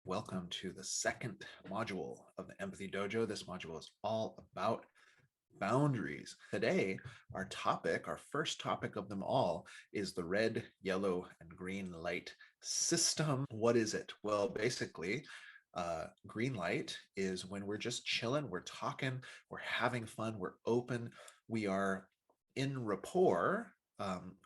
Welcome to the second module of the Empathy Dojo. This module is all about boundaries. Today, our first topic of them all, is the red, yellow, and green light system. What is it? Well, basically, green light is when we're just chilling, we're talking, we're having fun, we're open, we are in rapport.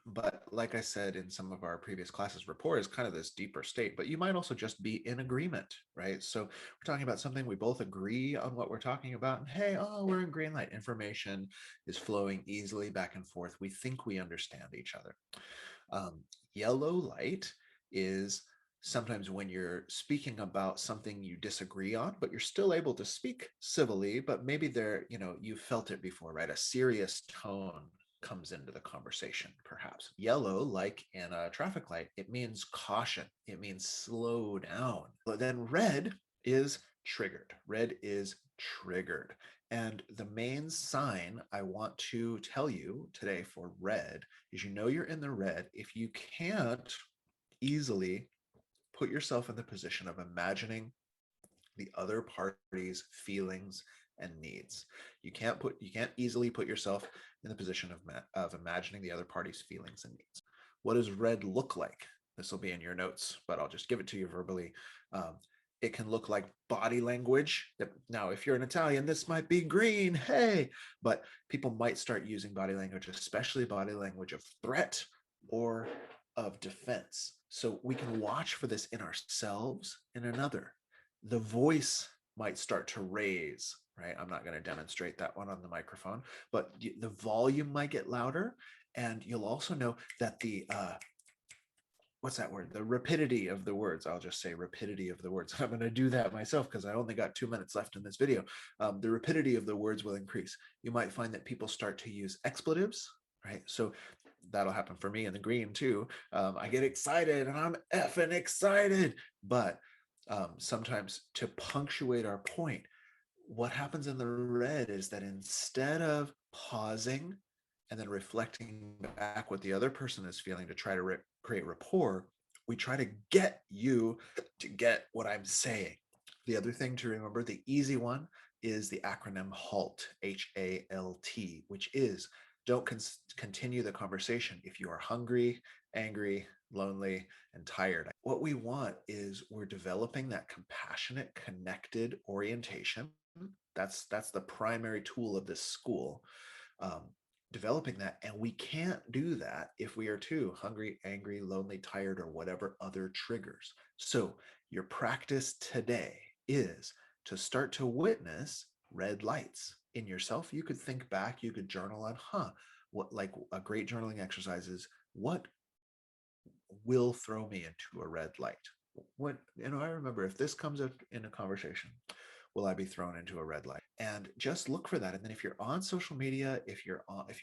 But like I said in some of our previous classes, rapport is kind of this deeper state, but you might also just be in agreement, right? So we're talking about something, we both agree on what we're talking about, and hey, we're in green light. Information is flowing easily back and forth. We think we understand each other. Um, Yellow light is sometimes when you're speaking about something you disagree on, but you're still able to speak civilly, but maybe you felt it before, right? A serious tone comes into the conversation, perhaps. Yellow, like in a traffic light, it means caution, it means slow down. But then red is triggered. Red is triggered. And the main sign I want to tell you today for red is you're in the red if you can't easily put yourself in the position of imagining the other party's feelings and needs. You can't easily put yourself in the position of imagining the other party's feelings and needs. What does red look like? This will be in your notes, but I'll just give it to you verbally. It can look like body language. Now, if you're an Italian, this might be green, hey, but people might start using body language, especially body language of threat or of defense. So we can watch for this in ourselves and another. The voice might start to raise, right? I'm not going to demonstrate that one on the microphone, but the volume might get louder. And you'll also know that what's that word? The rapidity of the words. I'll just say rapidity of the words. I'm going to do that myself because I only got 2 minutes left in this video. The rapidity of the words will increase. You might find that people start to use expletives, right? So that'll happen for me in the green too. I get excited and I'm effing excited, but sometimes to punctuate our point, what happens in the red is that instead of pausing and then reflecting back what the other person is feeling to try to create rapport, we try to get you to get what I'm saying. The other thing to remember, the easy one, is the acronym HALT, HALT, which is don't continue the conversation if you are hungry, angry, lonely, and tired. What we want is we're developing that compassionate, connected orientation. That's the primary tool of this school. Um, Developing that, and we can't do that if we are too hungry, angry, lonely, tired, or whatever other triggers. So your practice today is to start to witness red lights in yourself. You could think back, you could journal on, what, like a great journaling exercise is, what will throw me into a red light? What, I remember, if this comes up in a conversation, will I be thrown into a red light? And just look for that. And then if you're on social media, if you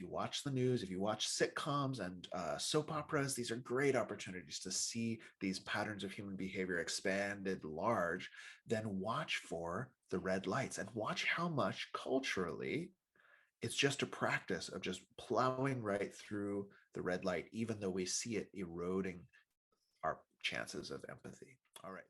watch the news, if you watch sitcoms and soap operas, these are great opportunities to see these patterns of human behavior expanded large. Then watch for the red lights and watch how much culturally it's just a practice of just plowing right through the red light, even though we see it eroding our chances of empathy. All right.